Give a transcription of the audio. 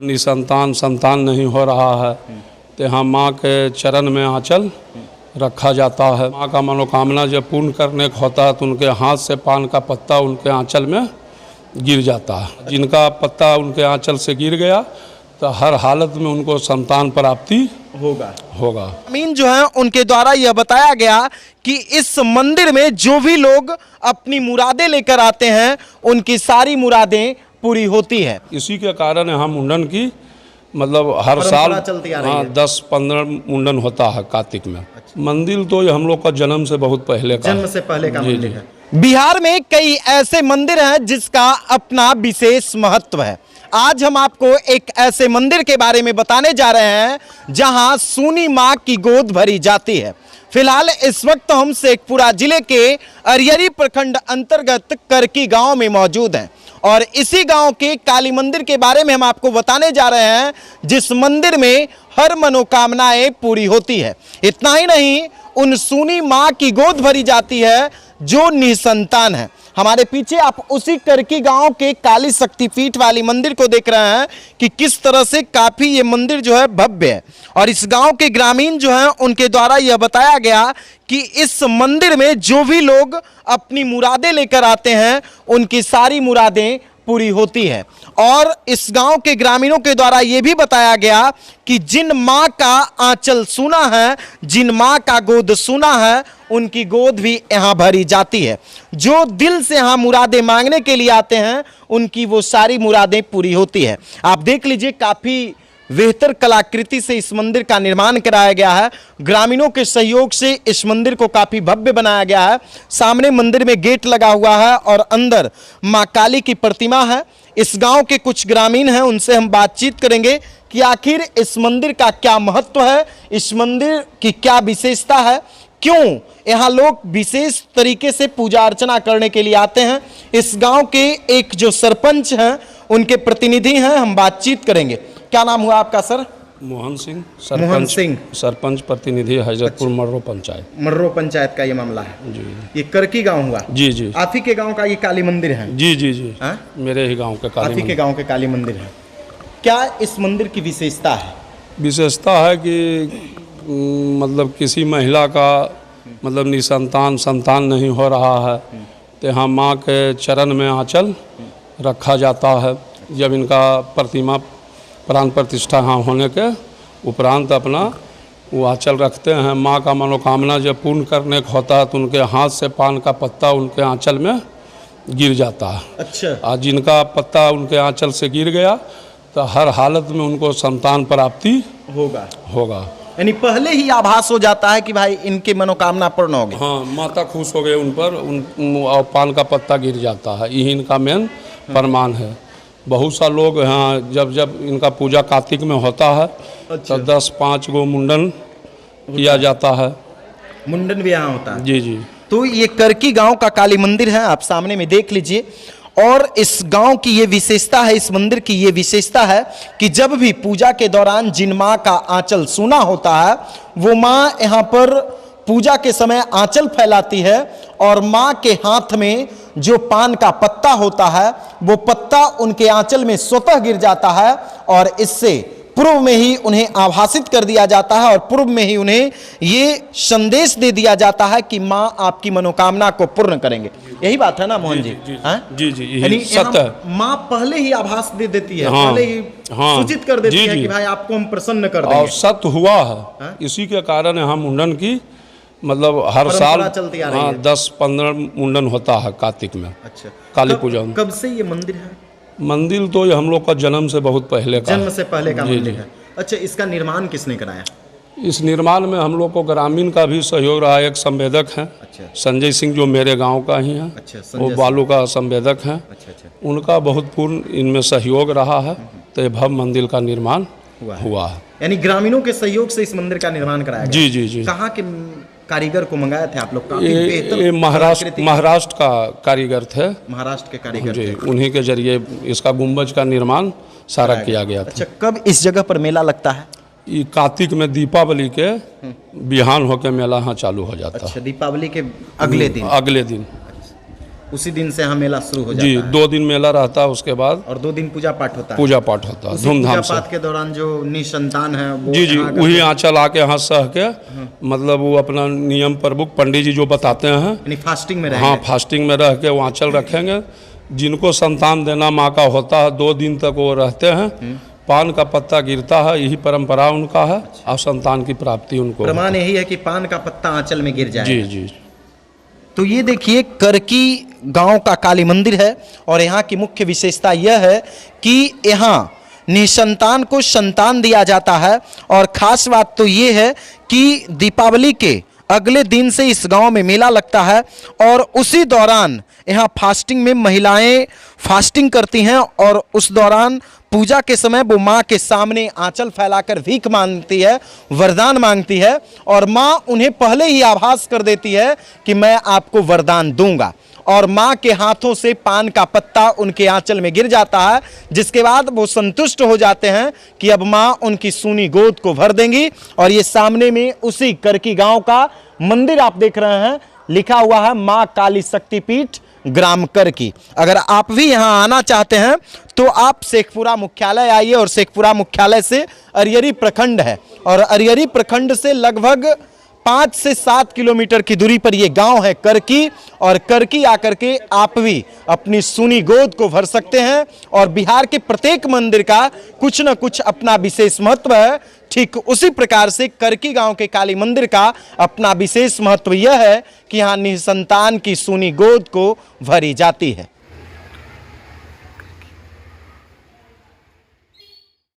निसंतान संतान नहीं हो रहा है तो यहाँ माँ के चरण में आंचल रखा जाता है। माँ का मनोकामना जब पूर्ण करने का होता है तो उनके हाथ से पान का पत्ता उनके आंचल में गिर जाता है। जिनका पत्ता उनके आंचल से गिर गया तो हर हालत में उनको संतान प्राप्ति होगा। अमीन जो है उनके द्वारा यह बताया गया कि इस मंदिर में जो भी लोग अपनी मुरादें लेकर आते हैं उनकी सारी मुरादें पूरी होती है। इसी के कारण यहाँ मुंडन की मतलब हर साल 10-15 मुंडन होता है कार्तिक में। मंदिर तो ये हम लोग का जन्म से बहुत पहले का मंदिर है। बिहार में कई ऐसे मंदिर हैं जिसका अपना विशेष महत्व है। आज हम आपको एक ऐसे मंदिर के बारे में बताने जा रहे हैं जहां सूनी मां की गोद भरी जाती है। फिलहाल इस वक्त हम शेखपुरा जिले के अरियरी प्रखंड अंतर्गत करकी गांव में मौजूद हैं और इसी गांव के काली मंदिर के बारे में हम आपको बताने जा रहे हैं जिस मंदिर में हर मनोकामनाएं पूरी होती है। इतना ही नहीं, उन सूनी मां की गोद भरी जाती है जो निसंतान है। हमारे पीछे आप उसी करकी गांव के काली शक्तिपीठ वाली मंदिर को देख रहे हैं कि किस तरह से काफी ये मंदिर जो है भव्य है। और इस गांव के ग्रामीण जो हैं उनके द्वारा यह बताया गया कि इस मंदिर में जो भी लोग अपनी मुरादें लेकर आते हैं उनकी सारी मुरादें पूरी होती है। और इस गांव के ग्रामीणों के द्वारा यह भी बताया गया कि जिन मां का आंचल सूना है, जिन मां का गोद सूना है, उनकी गोद भी यहां भरी जाती है। जो दिल से यहां मुरादें मांगने के लिए आते हैं उनकी वो सारी मुरादें पूरी होती है। आप देख लीजिए, काफी बेहतर कलाकृति से इस मंदिर का निर्माण कराया गया है। ग्रामीणों के सहयोग से इस मंदिर को काफी भव्य बनाया गया है। सामने मंदिर में गेट लगा हुआ है और अंदर मां काली की प्रतिमा है। इस गांव के कुछ ग्रामीण हैं, उनसे हम बातचीत करेंगे कि आखिर इस मंदिर का क्या महत्व है, इस मंदिर की क्या विशेषता है, क्यों यहाँ लोग विशेष तरीके से पूजा अर्चना करने के लिए आते हैं। इस गांव के एक जो सरपंच हैं उनके प्रतिनिधि हैं, हम बातचीत करेंगे। क्या नाम हुआ आपका सर? मोहन सिंह, सरपंच प्रतिनिधि हजरतपुर मर्रो पंचायत का ये मामला है जी। ये करकी गांव हुआ? जी। आप ही के गांव का ये काली मंदिर है? जी। मेरे ही गांव का आप ही के गांव के काली मंदिर है। क्या इस मंदिर की विशेषता है? विशेषता है कि मतलब किसी महिला का मतलब निसंतान संतान नहीं हो रहा है तो यहाँ माँ के चरण में आंचल रखा जाता है। जब इनका प्रतिमा प्राण प्रतिष्ठा यहाँ होने के उपरांत अपना वो आंचल रखते हैं। माँ का मनोकामना जब पूर्ण करने का होता है तो उनके हाथ से पान का पत्ता उनके आंचल में गिर जाता है। अच्छा। और जिनका पत्ता उनके आंचल से गिर गया तो हर हालत में उनको संतान प्राप्ति होगा। यानी पहले ही आभास हो जाता है कि भाई इनकी मनोकामना पूर्ण होगी। हाँ, माता खुश हो गए उन पर, और पान का पत्ता गिर जाता है। यही इनका मेन प्रमाण है। बहुत सा लोग यहाँ जब इनका पूजा कार्तिक में होता है तो 10-5 गो मुंडन किया जाता है। मुंडन भी यहाँ होता है? जी। तो ये करकी गांव का काली मंदिर है, आप सामने में देख लीजिए। और इस गांव की ये विशेषता है, इस मंदिर की ये विशेषता है कि जब भी पूजा के दौरान जिन माँ का आंचल सूना होता है वो माँ यहाँ पर पूजा के समय आंचल फैलाती है और माँ के हाथ में जो पान का पत्ता होता है वो पत्ता उनके आंचल में स्वतः गिर जाता है और इससे पूर्व में ही उन्हें आभासित कर दिया जाता है और पूर्व में ही उन्हें ये संदेश दे दिया जाता है कि माँ आपकी मनोकामना को पूर्ण करेंगे। यही बात है ना मोहन जी? जी, यही सत्य है। माँ पहले ही आभास दे देती है, पहले ही सूचित कर देती है कि भाई आपको हम प्रसन्न कर देंगे। और सत्य हुआ है। इसी के कारण यहाँ मुंडन की मतलब हर साल 10-15 मुंडन होता है कार्तिक में। अच्छा। काली पूजा। कब से ये मंदिर है? मंदिर तो ये हम लोग का जन्म से बहुत पहले का मंदिर है। अच्छा, इसका निर्माण किसने कराया? इस निर्माण में हम लोग को ग्रामीण का भी सहयोग रहा है। एक संवेदक हैं। अच्छा। संजय सिंह जो मेरे गांव का ही है। अच्छा। वो बालू का संवेदक हैं। अच्छा। उनका बहुत पूर्ण इनमें सहयोग रहा है तो भव्य मंदिर का निर्माण हुआ है। यानी ग्रामीणों के सहयोग से इस मंदिर का निर्माण कराया गया? जी। कहाँ के कारीगर को मंगाए थे आप लोग? ये महाराष्ट्र का कारीगर थे। महाराष्ट्र के कारीगर जी, उन्हीं के जरिए इसका गुंबज का निर्माण सारा किया गया था। अच्छा, कब इस जगह पर मेला लगता है? ये कार्तिक में दीपावली के बिहान होकर मेला यहाँ चालू हो जाता है। अच्छा, दीपावली के अगले दिन? अगले दिन। उसी दिन से यहाँ मेला शुरू हो जाता जी, है 2 दिन मेला रहता है, उसके बाद और 2 दिन पूजा पाठ होता है। पूजा पाठ होता है उसी धूमधाम पूजा से। पाठ के दौरान जो निसंतान है वो जी जी, यहाँ वही आकर आंचल आके यहाँ सह के मतलब वो अपना नियम प्रमुख पंडित जी जो बताते हैं, यानी फास्टिंग में हाँ रहेंगे। फास्टिंग में रह के वो आंचल रखेंगे। जिनको संतान देना माँ का होता है 2 दिन तक वो रहते हैं, पान का पत्ता गिरता है, यही परंपरा उनका है, और संतान की प्राप्ति उनको प्रमाण यही है कि पान का पत्ता आंचल में गिर जाए। जी जी। तो ये देखिए करकी गांव का काली मंदिर है और यहाँ की मुख्य विशेषता यह है कि यहाँ निसंतान को संतान दिया जाता है। और ख़ास बात तो ये है कि दीपावली के अगले दिन से इस गांव में मेला लगता है और उसी दौरान यहाँ फास्टिंग में महिलाएं फास्टिंग करती हैं और उस दौरान पूजा के समय वो माँ के सामने आंचल फैलाकर भीख मांगती है, वरदान मांगती है और माँ उन्हें पहले ही आभास कर देती है कि मैं आपको वरदान दूंगा। और माँ के हाथों से पान का पत्ता उनके आंचल में गिर जाता है, जिसके बाद वो संतुष्ट हो जाते हैं कि अब माँ उनकी सूनी गोद को भर देंगी। और ये सामने में उसी करकी गांव का मंदिर आप देख रहे हैं, लिखा हुआ है माँ काली शक्तिपीठ ग्राम करकी। अगर आप भी यहाँ आना चाहते हैं तो आप शेखपुरा मुख्यालय आइए और शेखपुरा मुख्यालय से अरियरी प्रखंड है और अरियरी प्रखंड से लगभग 5 से 7 किलोमीटर की दूरी पर ये गांव है करकी। और करकी आकर के आप भी अपनी सूनी गोद को भर सकते हैं। और बिहार के प्रत्येक मंदिर का कुछ न कुछ अपना विशेष महत्व है, ठीक उसी प्रकार से करकी गांव के काली मंदिर का अपना विशेष महत्व यह है कि यहाँ निसंतान की सूनी गोद को भरी जाती है।